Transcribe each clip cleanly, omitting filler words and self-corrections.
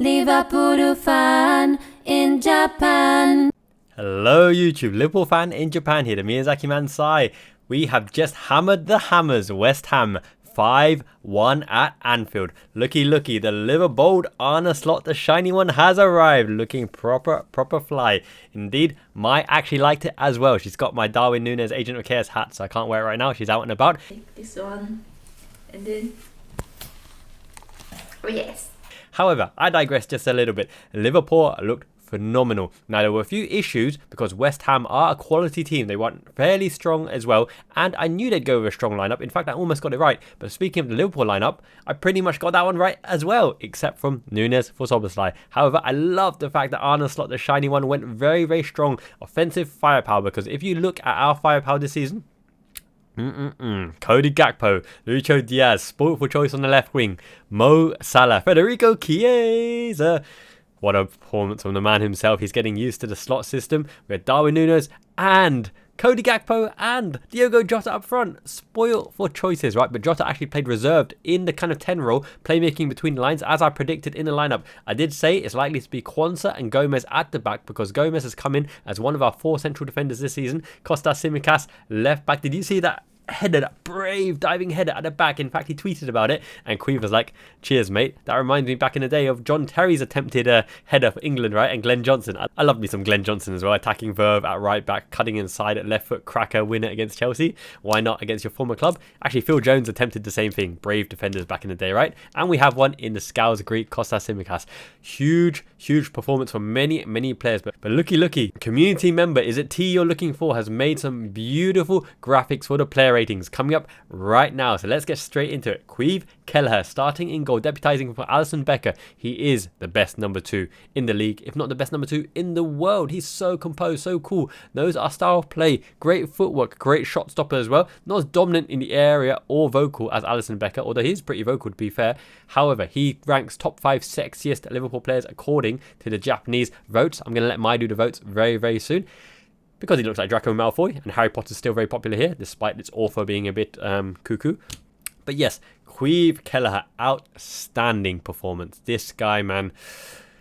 Liverpool fan in Japan. Hello YouTube, Liverpool fan in Japan here, the Miyazaki man Sai. We have just hammered the Hammers, West Ham, 5-1 at Anfield. Looky, the Liverpool Arne Slot, the shiny one, has arrived, looking proper fly. Indeed, Mai actually liked it as well. She's got my Darwin Núñez Agent of Chaos hat, so I can't wear it right now. She's out and about. Take this one, and then, oh yes. However, I digress just a little bit. Liverpool looked phenomenal. Now, there were a few issues because West Ham are a quality team. They weren't fairly strong as well, and I knew they'd go with a strong lineup. In fact, I almost got it right. But speaking of the Liverpool lineup, I pretty much got that one right as well, except from Núñez for Szoboszlai. However, I love the fact that Arne Slot, the shiny one, went very strong offensive firepower, because if you look at our firepower this season, Cody Gakpo, Lucho Diaz, spoiled for choice on the left wing, Mo Salah, Federico Chiesa. What a performance from the man himself. He's getting used to the slot system. We had Darwin Núñez and Cody Gakpo and Diogo Jota up front. Spoiled for choices, right? But Jota actually played reserved in the kind of 10 role, playmaking between the lines, as I predicted in the lineup. I did say it's likely to be Quansah and Gomez at the back, because Gomez has come in as one of our 4 central defenders this season. Kostas Tsimikas left back. Did you see that header, that brave diving header at the back? In fact, he tweeted about it, and Queeve was like, cheers mate. That reminds me back in the day of John Terry's attempted header for England, right? And Glenn Johnson. I love me some Glenn Johnson as well. Attacking verve at right back, cutting inside at left foot, cracker, winner against Chelsea. Why not against your former club? Actually, Phil Jones attempted the same thing. Brave defenders back in the day, right? And we have one in the Scouse Greek, Kostas Tsimikas. Huge performance from many players. But looky, community member, is it T you're looking for, has made some beautiful graphics for the player ratings coming up right now. So let's get straight into it. Caoimhín Kelleher starting in goal, deputising for Alisson Becker. He is the best number 2 in the league, if not the best number 2 in the world. He's so composed, so cool. Knows our style of play, great footwork, great shot stopper as well. Not as dominant in the area or vocal as Alisson Becker, although he's pretty vocal to be fair. However, he ranks top 5 sexiest Liverpool players according to the Japanese votes. I'm going to let Mai do the votes very soon, because he looks like Draco Malfoy, and Harry Potter's still very popular here, despite its author being a bit cuckoo. But yes, Caoimhín Kelleher, outstanding performance. This guy, man,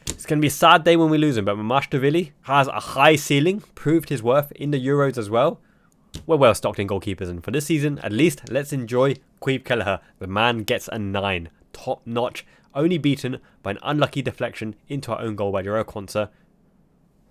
it's going to be a sad day when we lose him, but Mamashvili has a high ceiling, proved his worth in the Euros as well. We're well stocked in goalkeepers, and for this season, at least, let's enjoy Caoimhín Kelleher. The man gets a 9, top notch, only beaten by an unlucky deflection into our own goal by Jarell Quansah.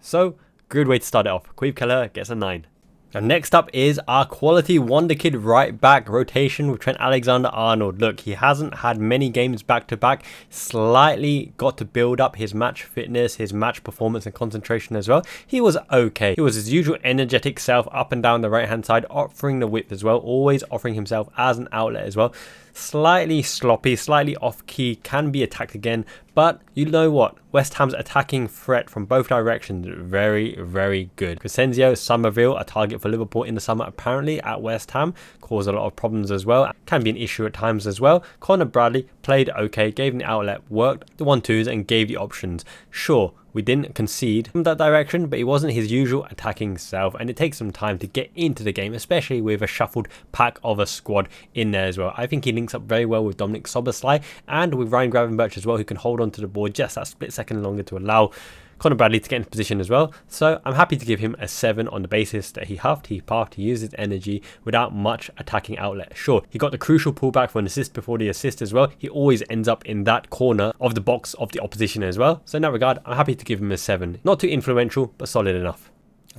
So, good way to start it off. Caoimhín Kelleher gets a 9. And next up is our quality wonder kid right back rotation with Trent Alexander-Arnold. Look, he hasn't had many games back to back. Slightly got to build up his match fitness, his match performance and concentration as well. He was okay. He was his usual energetic self up and down the right hand side, offering the width as well. Always offering himself as an outlet as well. Slightly sloppy, slightly off key, can be attacked again. But you know what? West Ham's attacking threat from both directions, very good. Crescencio Somerville, a target for Liverpool in the summer apparently at West Ham, caused a lot of problems as well. Can be an issue at times as well. Conor Bradley played okay, gave him the outlet, worked the 1-2s and gave the options. Sure, we didn't concede from that direction, but he wasn't his usual attacking self, and it takes some time to get into the game, especially with a shuffled pack of a squad in there as well. I think he links up very well with Dominic Szoboszlai and with Ryan Gravenberch as well, who can hold on to the ball just that split second longer to allow Conor Bradley to get into position as well. So I'm happy to give him a 7 on the basis that he huffed, he puffed, he used his energy without much attacking outlet. Sure, he got the crucial pullback for an assist before the assist as well. He always ends up in that corner of the box of the opposition as well. So in that regard, I'm happy to give him a 7. Not too influential, but solid enough.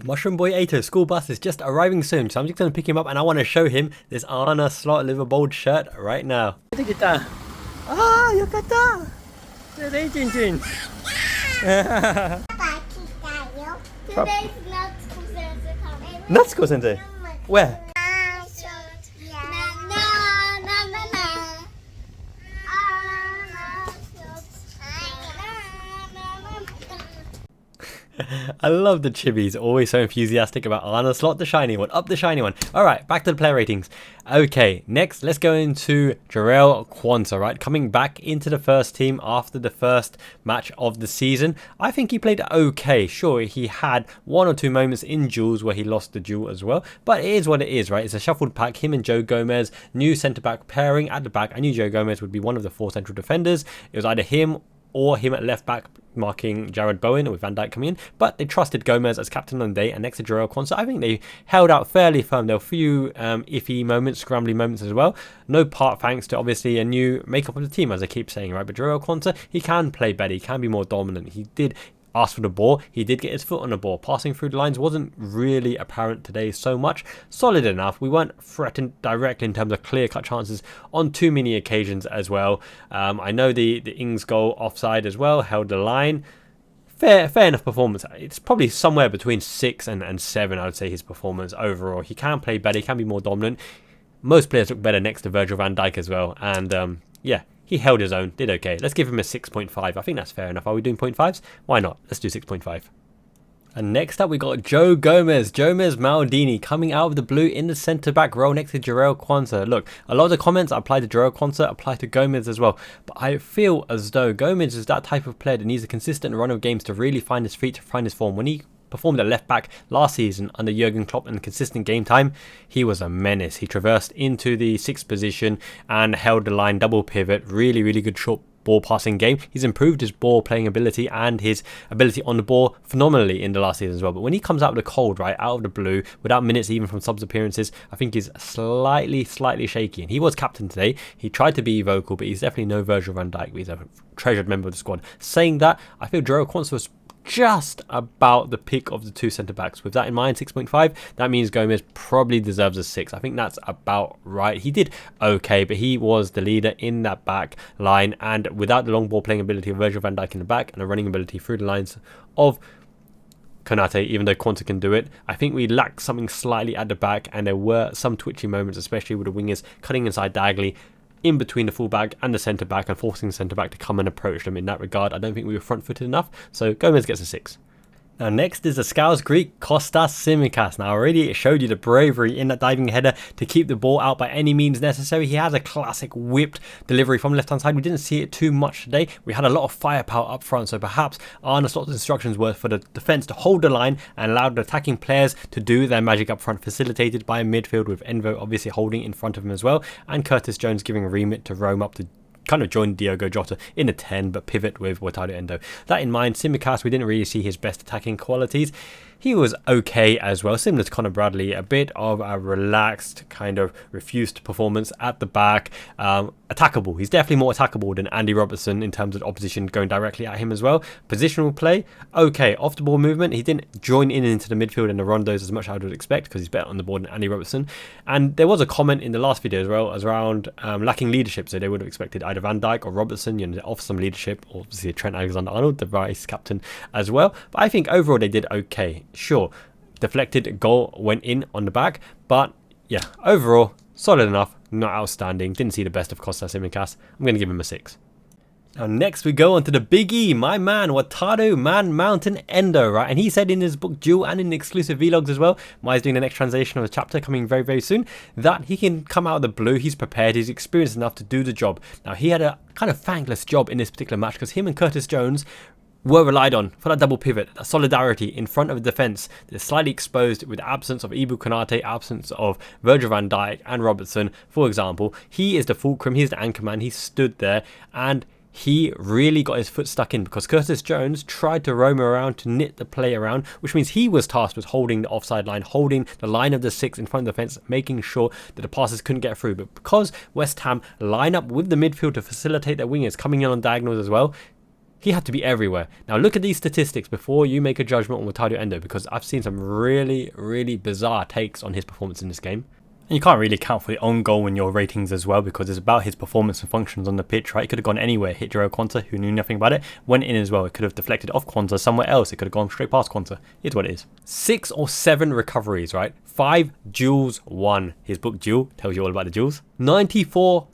Mushroom Boy Ato school bus is just arriving soon, so I'm just going to pick him up and I want to show him this Arne Slot Liverpool shirt right now. Ah, yokata! Today's Natsuko Sensei. Where? I love the chibis, always so enthusiastic about Arne Slot, the shiny one, up the shiny one. Alright, back to the player ratings. Okay, next let's go into Jarell Quansah, right? Coming back into the first team after the first match of the season. I think he played okay. Sure, he had 1 or 2 moments in duels where he lost the duel as well, but it is what it is, right? It's a shuffled pack, him and Joe Gomez, new centre-back pairing at the back. I knew Joe Gomez would be one of the 4 central defenders. It was either him or him at left back marking Jared Bowen with Van Dijk coming in, but they trusted Gomez as captain on the day, and next to Jarell Quansah, I think they held out fairly firm. There were a few iffy moments, scrambly moments as well. No part thanks to obviously a new makeup of the team, as I keep saying, right? But Jarell Quansah, he can play better, he can be more dominant. He did ask for the ball, he did get his foot on the ball. Passing through the lines wasn't really apparent today so much. Solid enough. We weren't threatened directly in terms of clear-cut chances on too many occasions as well. I know the Ings goal offside as well, held the line. Fair enough performance. It's probably somewhere between 6 and 7, I would say, his performance overall. He can play better, he can be more dominant. Most players look better next to Virgil van Dijk as well. And yeah, he held his own, did okay. Let's give him a 6.5. I think that's fair enough. Are we doing 0.5s? Why not? Let's do 6.5. And next up, we got Joe Gomez Maldini coming out of the blue in the centre-back role next to Jarell Quansah. Look, a lot of the comments apply to Jarell Quansah, apply to Gomez as well. But I feel as though Gomez is that type of player that needs a consistent run of games to really find his feet, to find his form. When he performed at left back last season under Jurgen Klopp and consistent game time, he was a menace. He traversed into the 6th position and held the line, double pivot, really good short ball passing game. He's improved his ball playing ability and his ability on the ball phenomenally in the last season as well. But when he comes out of the cold, right, out of the blue, without minutes even from subs appearances, I think he's slightly shaky. And he was captain today. He tried to be vocal, but he's definitely no Virgil van Dijk. He's a treasured member of the squad. Saying that, I feel Jarell Quansah was just about the pick of the two centre-backs. With that in mind, 6.5, that means Gomez probably deserves a 6. I think that's about right. He did okay, but he was the leader in that back line, and without the long ball playing ability of Virgil van Dijk in the back and the running ability through the lines of Konate, even though Quansah can do it, I think we lacked something slightly at the back, and there were some twitchy moments, especially with the wingers cutting inside diagonally in between the fullback and the centre-back and forcing the centre-back to come and approach them. In that regard, I don't think we were front-footed enough, so Gomez gets a 6. Now next is the Scouse Greek Kostas Tsimikas. Now I already showed you the bravery in that diving header to keep the ball out by any means necessary. He has a classic whipped delivery from the left hand side. We didn't see it too much today. We had a lot of firepower up front, so perhaps Arne Slot's instructions were for the defence to hold the line and allow the attacking players to do their magic up front, facilitated by a midfield with Envo obviously holding in front of him as well, and Curtis Jones giving a remit to roam up to kind of join Diogo Jota in a 10, but pivot with Wataru Endo. That in mind, Tsimikas, we didn't really see his best attacking qualities. He was okay as well, similar to Conor Bradley, a bit of a relaxed, kind of refused performance at the back. Attackable. He's definitely more attackable than Andy Robertson in terms of opposition going directly at him as well. Positional play, okay. Off the ball movement, he didn't join in into the midfield and the rondos as much as I would expect, because he's better on the board than Andy Robertson. And there was a comment in the last video as well as around lacking leadership, so they would have expected either Van Dijk or Robertson, you know, off some leadership, or obviously Trent Alexander-Arnold, the vice captain as well. But I think overall they did okay. Sure, deflected goal went in on the back, but yeah, overall solid enough, not outstanding. Didn't see the best of Kostas Tsimikas. I'm going to give him a 6. Now next we go on to the Big E, my man Wataru Mountain Endo, right? And he said in his book Duel and in exclusive vlogs as well, Mai's doing the next translation of the chapter coming very soon, that he can come out of the blue, he's prepared, he's experienced enough to do the job. Now he had a kind of thankless job in this particular match, because him and Curtis Jones were relied on for that double pivot, that solidarity in front of the defence that's slightly exposed with the absence of Ibu Konate, absence of Virgil van Dijk and Robertson, for example. He is the fulcrum, he's the anchor man, he stood there and he really got his foot stuck in, because Curtis Jones tried to roam around to knit the play around, which means he was tasked with holding the offside line, holding the line of the 6 in front of the defence, making sure that the passes couldn't get through. But because West Ham line up with the midfield to facilitate their wingers coming in on diagonals as well, he had to be everywhere. Now look at these statistics before you make a judgment on Wataru Endo, because I've seen some really bizarre takes on his performance in this game. And you can't really account for the own goal in your ratings as well, because it's about his performance and functions on the pitch, right? It could have gone anywhere, hit Jarell Quansah, who knew nothing about it, went in as well. It could have deflected off Quansah somewhere else. It could have gone straight past Quansah. It's what it is. 6 or 7 recoveries, right? 5 duels won. His book Duel tells you all about the duels. 94%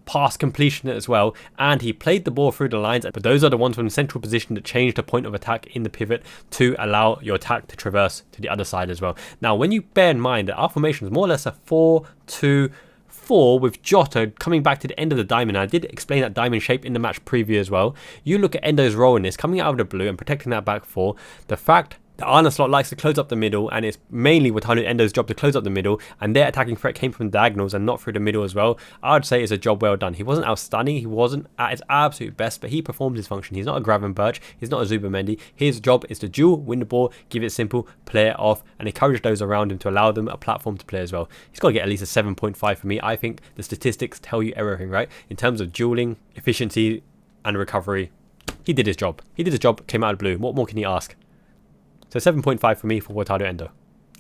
pass completion as well, and he played the ball through the lines, but those are the ones from the central position that change the point of attack in the pivot to allow your attack to traverse to the other side as well. Now when you bear in mind that our formation is more or less a 4-2-4 with Jota coming back to the end of the diamond, I did explain that diamond shape in the match preview as well. You look at Endo's role in this, coming out of the blue and protecting that back four, the fact The Arne Slot likes to close up the middle, and it's mainly Wataru Endo's job to close up the middle, and their attacking threat came from diagonals and not through the middle as well. I would say it's a job well done. He wasn't outstanding, he wasn't at his absolute best, but he performed his function. He's not a Gravenberch, he's not a Zubamendi. His job is to duel, win the ball, give it simple, play it off, and encourage those around him to allow them a platform to play as well. He's got to get at least a 7.5 for me. I think the statistics tell you everything, right? In terms of dueling, efficiency, and recovery, he did his job. He did his job, came out of the blue. What more can he ask? So 7.5 for me for Wataru Endo.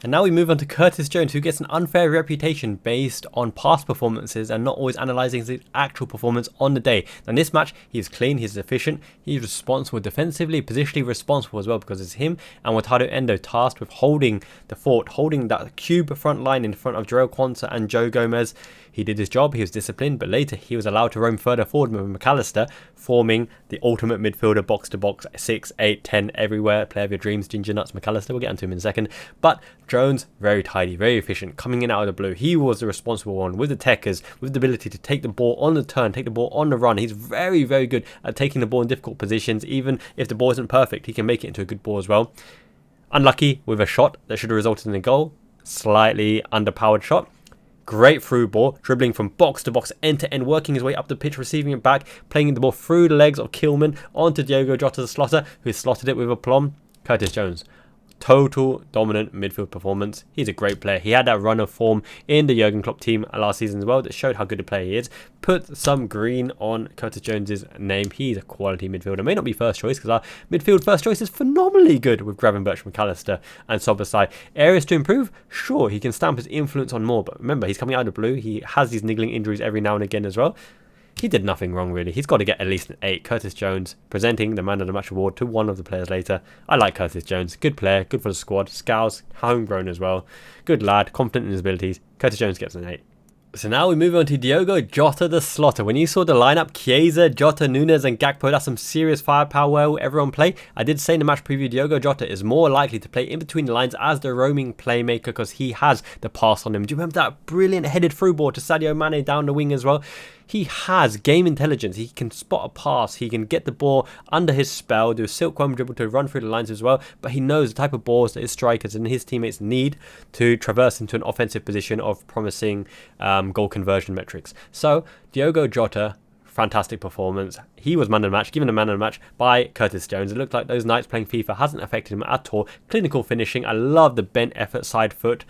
And now we move on to Curtis Jones, who gets an unfair reputation based on past performances and not always analysing his actual performance on the day. Now in this match, he's clean, he's efficient, he's responsible defensively, positionally responsible as well, because it's him and Wataru Endo tasked with holding the fort, holding that cube front line in front of Jarell Quansah and Joe Gomez. He did his job, he was disciplined, but later he was allowed to roam further forward with Mac Allister, forming the ultimate midfielder, box to box, 6, 8, 10, everywhere, player of your dreams, Ginger Nuts Mac Allister. We'll get onto him in a second. But Jones, very tidy, very efficient, coming in out of the blue. He was the responsible one with the techers, with the ability to take the ball on the turn, take the ball on the run. He's very, very good at taking the ball in difficult positions. Even if the ball isn't perfect, he can make it into a good ball as well. Unlucky with a shot that should have resulted in a goal. Slightly underpowered shot. Great through ball, dribbling from box to box, end to end, working his way up the pitch, receiving it back, playing the ball through the legs of Kilman onto Diogo Jota the slotter, who slotted it with aplomb. Curtis Jones. Total dominant midfield performance. He's a great player. He had that run of form in the Jurgen Klopp team last season as well that showed how good a player he is. Put some green on Curtis Jones's name. He's a quality midfielder. May not be first choice because our midfield first choice is phenomenally good with Gravenberch, Mac Allister and Szoboszlai. Areas to improve? Sure, he can stamp his influence on more, but remember, he's coming out of the blue. He has these niggling injuries every now and again as well. He did nothing wrong, really. He's got to get at least an 8. Curtis Jones presenting the Man of the Match award to one of the players later. I like Curtis Jones. Good player, good for the squad. Scouse, homegrown as well. Good lad, confident in his abilities. Curtis Jones gets an 8. So now we move on to Diogo Jota the Slotter. When you saw the lineup, Chiesa, Jota, Núñez and Gakpo, that's some serious firepower. Where will everyone play? I did say in the match preview, Diogo Jota is more likely to play in between the lines as the roaming playmaker because he has the pass on him. Do you remember that brilliant headed through ball to Sadio Mane down the wing as well? He has game intelligence. He can spot a pass. He can get the ball under his spell, do a silkworm dribble to run through the lines as well. But he knows the type of balls that his strikers and his teammates need to traverse into an offensive position of promising goal conversion metrics. So Diogo Jota, fantastic performance. He was man of the match, given a man of the match by Curtis Jones. It looked like those nights playing FIFA hasn't affected him at all. Clinical finishing. I love the bent effort side foot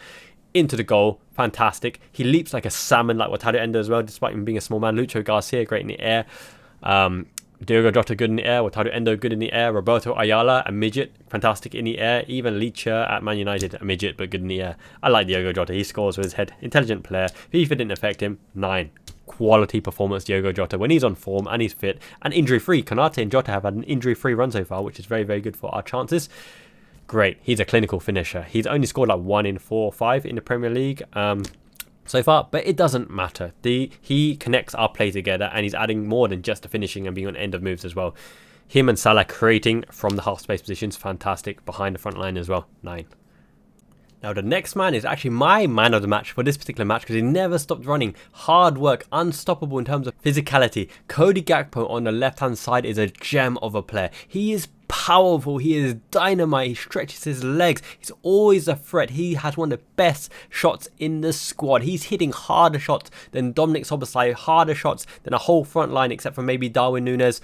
into the goal. Fantastic. He leaps like a salmon, like Wataru Endo as well, despite him being a small man. Lucho Garcia, great in the air. Diogo Jota, good in the air. Wataru Endo, good in the air. Roberto Ayala, a midget, fantastic in the air. Even Licha at Man United, a midget, but good in the air. I like Diogo Jota. He scores with his head. Intelligent player. FIFA didn't affect him. 9. Quality performance, Diogo Jota, when he's on form and he's fit and injury-free. Konate and Jota have had an injury-free run so far, which is very, very good for our chances. Great. He's a clinical finisher. He's only scored like 1 in 4 or 5 in the Premier League so far, but it doesn't matter. He connects our play together and he's adding more than just the finishing and being on end of moves as well. Him and Salah creating from the half space positions, fantastic. Behind the front line as well, 9. Now the next man is actually my man of the match for this particular match because he never stopped running. Hard work, unstoppable in terms of physicality. Cody Gakpo on the left hand side is a gem of a player. He is powerful, he is dynamite, he stretches his legs, he's always a threat. He has one of the best shots in the squad. He's hitting harder shots than Dominic Szoboszlai, harder shots than a whole front line except for maybe Darwin Núñez.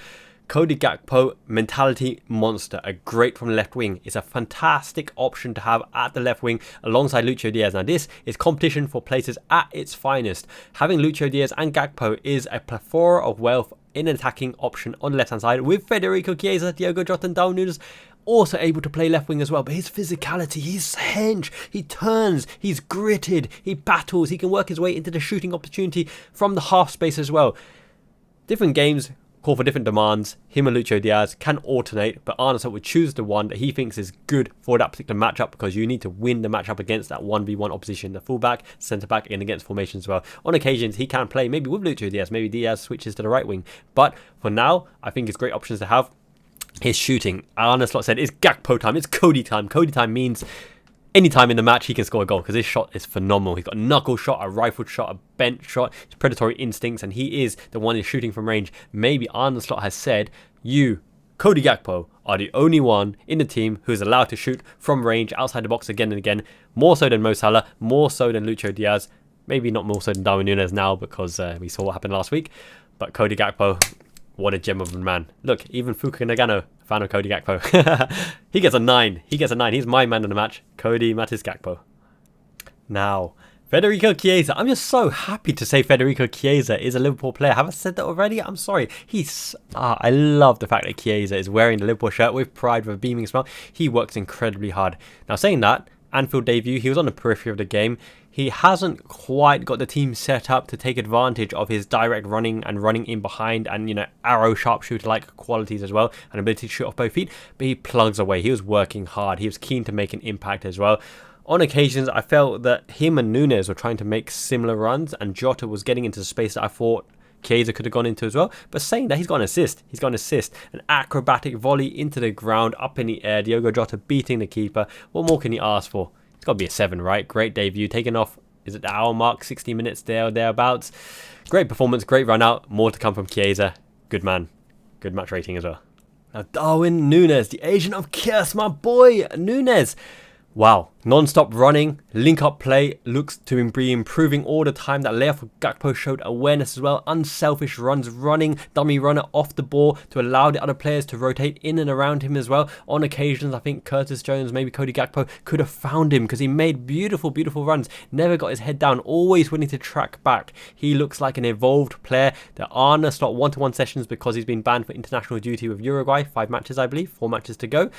Cody Gakpo, mentality monster, a great from the left wing. It's a fantastic option to have at the left wing alongside Lucho Diaz. Now this is competition for places at its finest. Having Lucho Diaz and Gakpo is a plethora of wealth in an attacking option on the left hand side with Federico Chiesa, Diogo Jota and Darwin Núñez also able to play left wing as well. But his physicality, his hench, he turns, he's gritted, he battles, he can work his way into the shooting opportunity from the half space as well. Different games call for different demands. Him and Lucho Diaz can alternate, but Arne Slot would choose the one that he thinks is good for that particular matchup because you need to win the matchup against that 1v1 opposition, the fullback, centre-back, and against formations as well. On occasions, he can play maybe with Lucho Diaz, maybe Diaz switches to the right wing, but for now, I think it's great options to have. His shooting, Arne Slot said, it's Gakpo time, it's Cody time. Cody time means anytime in the match he can score a goal because his shot is phenomenal. He's got a knuckle shot, a rifled shot, a bent shot, his predatory instincts, and he is the one who's shooting from range. Maybe Arne Slot has said, you, Cody Gakpo are the only one in the team who is allowed to shoot from range outside the box again and again, more so than Mo Salah, more so than Lucho Diaz, maybe not more so than Darwin Núñez now because we saw what happened last week, but Cody Gakpo, what a gem of a man. Look, even Fuka Nagano, fan of Cody Gakpo, he gets a 9. He gets a 9. He's my man of the match, Cody Matis Gakpo. Now, Federico Chiesa. I'm just so happy to say Federico Chiesa is a Liverpool player. Have I said that already? I'm sorry. I love the fact that Chiesa is wearing the Liverpool shirt with pride, with a beaming smile. He works incredibly hard. Now, saying that, Anfield debut, he was on the periphery of the game. He hasn't quite got the team set up to take advantage of his direct running and running in behind and, you know, arrow sharpshooter-like qualities as well, and ability to shoot off both feet, but he plugs away. He was working hard. He was keen to make an impact as well. On occasions, I felt that him and Núñez were trying to make similar runs, and Jota was getting into the space that I thought Chiesa could have gone into as well. But saying that, he's got an assist. He's got an assist. An acrobatic volley into the ground, up in the air. Diogo Jota beating the keeper. What more can you ask for? It's got to be a 7, right? Great debut. Taking off, is it the hour mark? 60 minutes there or thereabouts. Great performance, great run out. More to come from Chiesa. Good man. Good match rating as well. Now, Darwin Núñez, the agent of chaos, my boy Núñez. Wow, non-stop running, link-up play, looks to be improving all the time. That layoff of Gakpo showed awareness as well. Unselfish runs, running, dummy runner off the ball to allow the other players to rotate in and around him as well. On occasions, I think Curtis Jones, maybe Cody Gakpo could have found him because he made beautiful, beautiful runs. Never got his head down, always willing to track back. He looks like an evolved player. The Arne Slot one-to-one sessions because he's been banned for international duty with Uruguay. 5 matches, I believe, 4 matches to go.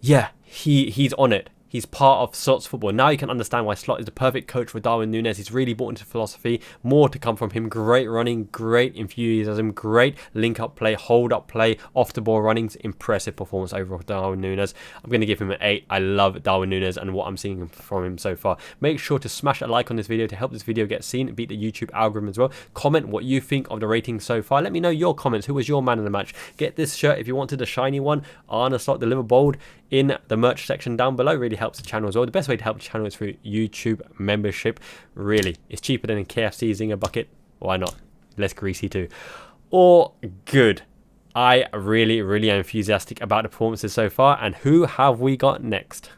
Yeah, he's on it. He's part of Slot's football. Now you can understand why Slot is the perfect coach for Darwin Núñez. He's really bought into philosophy. More to come from him. Great running, great enthusiasm, great link-up play, hold-up play, off-the-ball runnings. Impressive performance over Darwin Núñez. I'm going to give him an 8. I love Darwin Núñez and what I'm seeing from him so far. Make sure to smash a like on this video to help this video get seen, beat the YouTube algorithm as well. Comment what you think of the ratings so far. Let me know your comments. Who was your man of the match? Get this shirt if you wanted the shiny one. Arne Slot, the Liver Bold, in the merch section down below. Really helps the channel as well. The best way to help the channel is through YouTube membership. Really, it's cheaper than a KFC Zinger bucket. Why not? Less greasy too. Or good. I really am enthusiastic about the performances so far. And who have we got next?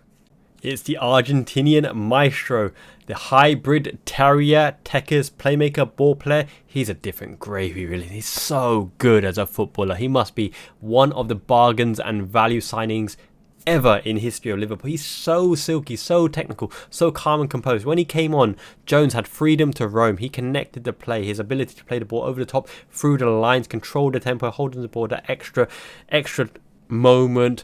It's the Argentinian maestro, the hybrid terrier, techers, playmaker, ball player. He's a different gravy, really. He's so good as a footballer. He must be one of the bargains and value signings ever in history of Liverpool. He's so silky, so technical, so calm and composed. When he came on, Jones had freedom to roam. He connected the play. His ability to play the ball over the top, through the lines, control the tempo, holding the ball, that extra moment,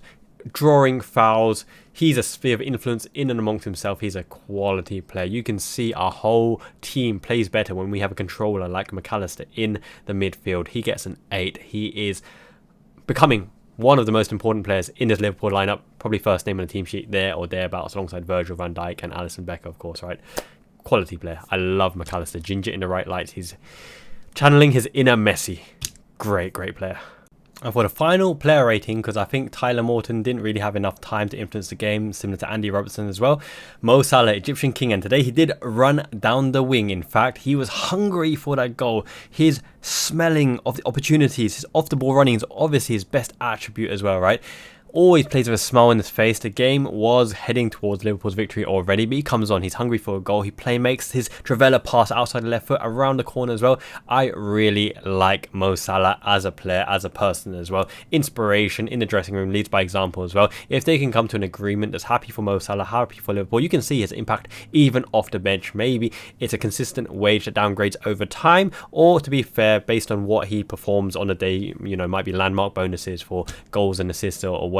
drawing fouls. He's a sphere of influence in and amongst himself. He's a quality player. You can see our whole team plays better when we have a controller like Mac Allister in the midfield. He gets an 8. He is becoming one of the most important players in this Liverpool lineup. Probably first name on the team sheet there or thereabouts, alongside Virgil van Dijk and Alisson Becker, of course, right? Quality player. I love Mac Allister. Ginger in the right lights. He's channeling his inner Messi. Great player. And for the final player rating, because I think Tyler Morton didn't really have enough time to influence the game, similar to Andy Robertson as well. Mo Salah, Egyptian king, and today he did run down the wing. In fact, he was hungry for that goal. His smelling of the opportunities, his off-the-ball running is obviously his best attribute as well, right? Always plays with a smile on his face. The game was heading towards Liverpool's victory already, but he comes on. He's hungry for a goal. He makes his Travella pass outside the left foot around the corner as well. I really like Mo Salah as a player, as a person as well. Inspiration in the dressing room, leads by example as well. If they can come to an agreement that's happy for Mo Salah, happy for Liverpool, you can see his impact even off the bench. Maybe it's a consistent wage that downgrades over time, or to be fair, based on what he performs on a day, you know, might be landmark bonuses for goals and assists or whatever.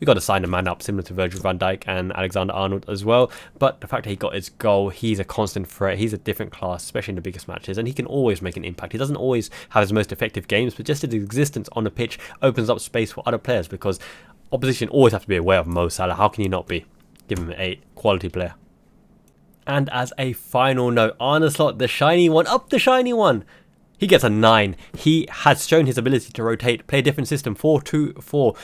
We got to sign a man up similar to Virgil van Dijk and Alexander-Arnold as well. But the fact that he got his goal, he's a constant threat. He's a different class, especially in the biggest matches, and he can always make an impact. He doesn't always have his most effective games, but just his existence on the pitch opens up space for other players, because opposition always have to be aware of Mo Salah. How can you not be? Give him an 8. Quality player. And as a final note, Arne Slot, the shiny one, up the shiny one. He gets a 9. He has shown his ability to rotate, play a different system, 4-2-4.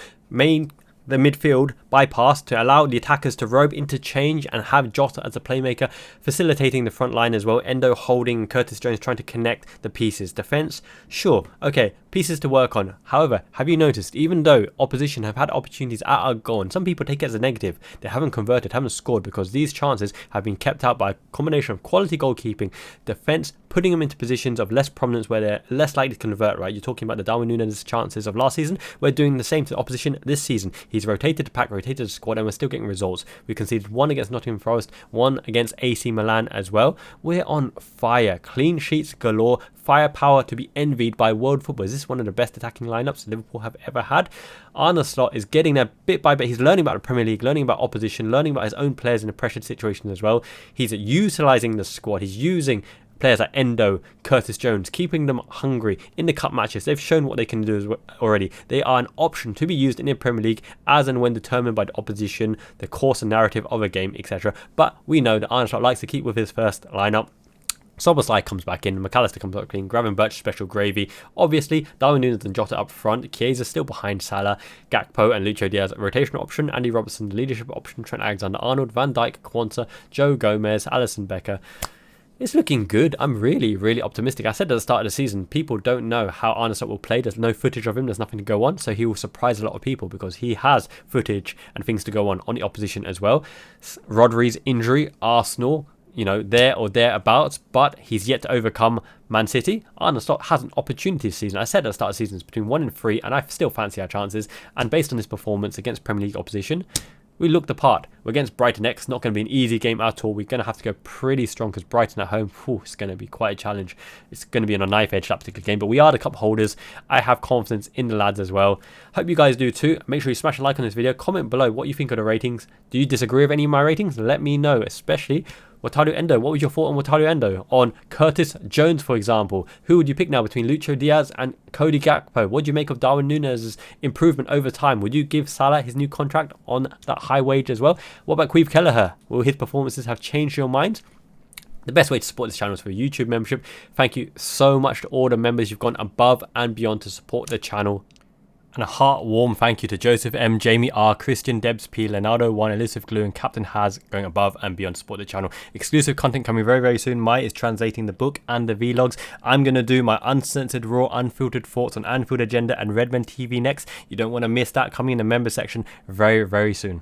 the midfield bypass to allow the attackers to roam interchange and have Jota as a playmaker, facilitating the front line as well. Endo holding, Curtis Jones trying to connect the pieces. Defence, sure, okay, pieces to work on. However, have you noticed, even though opposition have had opportunities at our goal, and some people take it as a negative, they haven't converted, haven't scored, because these chances have been kept out by a combination of quality goalkeeping, defence, putting them into positions of less prominence where they're less likely to convert, right? You're talking about the Darwin Núñez chances of last season. We're doing the same to the opposition this season. He's rotated the pack, rotated the squad, and we're still getting results. We conceded one against Nottingham Forest, one against AC Milan as well. We're on fire. Clean sheets galore. Firepower to be envied by world football. Is this one of the best attacking lineups Liverpool have ever had? Arne Slot is getting there bit by bit. He's learning about the Premier League, learning about opposition, learning about his own players in a pressured situation as well. He's utilising the squad. He's using players like Endo, Curtis Jones, keeping them hungry in the cup matches. They've shown what they can do already. They are an option to be used in the Premier League as and when determined by the opposition, the course and narrative of a game, etc. But we know that Arne Slot likes to keep with his first lineup. Szoboszlai comes back in, Mac Allister comes back in, Gravenberch, special gravy. Obviously, Darwin Núñez and Jota up front, Chiesa still behind Salah, Gakpo and Lucho Diaz, rotational option, Andy Robertson, the leadership option, Trent Alexander-Arnold, Van Dijk, Quansah, Joe Gomez, Alisson Becker. It's looking good. I'm really, really optimistic. I said at the start of the season, people don't know how Arne Slot will play. There's no footage of him. There's nothing to go on. So he will surprise a lot of people because he has footage and things to go on the opposition as well. Rodri's injury, Arsenal, you know, there or thereabouts, but he's yet to overcome Man City. Arne Slot has an opportunity this season. I said at the start of the season it's between 1 and 3, and I still fancy our chances. And based on his performance against Premier League opposition, we looked the part. We're against Brighton next. Not going to be an easy game at all. We're going to have to go pretty strong because Brighton at home, it's going to be quite a challenge. It's going to be on a knife edge, that particular game. But we are the cup holders. I have confidence in the lads as well. Hope you guys do too. Make sure you smash a like on this video. Comment below what you think of the ratings. Do you disagree with any of my ratings? Let me know, especially Wataru Endo. What was your thought on Wataru Endo? On Curtis Jones, for example. Who would you pick now between Lucho Diaz and Cody Gakpo? What do you make of Darwin Núñez's improvement over time? Would you give Salah his new contract on that high wage as well? What about Caoimhín Kelleher? Will his performances have changed your mind? The best way to support this channel is for a YouTube membership. Thank you so much to all the members. You've gone above and beyond to support the channel. And a heart-warm thank you to Joseph M, Jamie R, Christian, Debs P, Leonardo 1, Elizabeth Glue, and Captain Haz going above and beyond to support the channel. Exclusive content coming very, very soon. Mai is translating the book and the vlogs. I'm going to do my uncensored, raw, unfiltered thoughts on Anfield Agenda and Redmen TV next. You don't want to miss that coming in the member section very, very soon.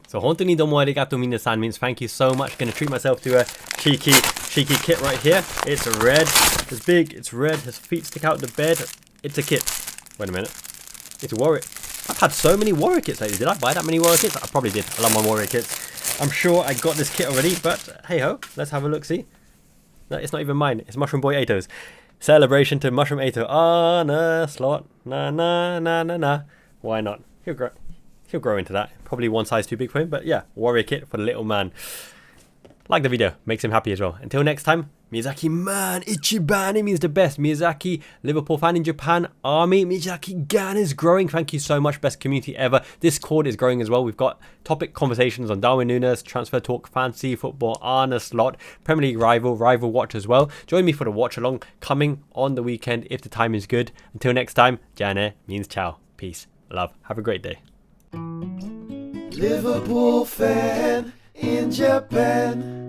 So, hontou ni domo arigatou minasan means thank you so much. Going to treat myself to a cheeky kit right here. It's red, it's big, it's red, his feet stick out the bed. It's a kit. Wait a minute. It's a Warrior. I've had so many Warrior kits lately. Did I buy that many Warrior kits? I probably did. I love my Warrior kits. I'm sure I got this kit already, but hey ho, let's have a look. See, no, it's not even mine. It's Mushroom Boy Ato's celebration to Mushroom Ato. Arne Slot. Na na na na na. Why not? He'll grow into that. Probably one size too big for him, but yeah, Warrior kit for the little man. Like the video, makes him happy as well. Until next time, Miyazaki man, Ichiban, it means the best. Miyazaki, Liverpool fan in Japan, Army, Miyazaki Gan is growing. Thank you so much, best community ever. Discord is growing as well. We've got topic conversations on Darwin Núñez, transfer talk, fancy football, Arne Slot, Premier League rival watch as well. Join me for the watch along coming on the weekend if the time is good. Until next time, Jane means ciao. Peace, love, have a great day. Liverpool fan in Japan.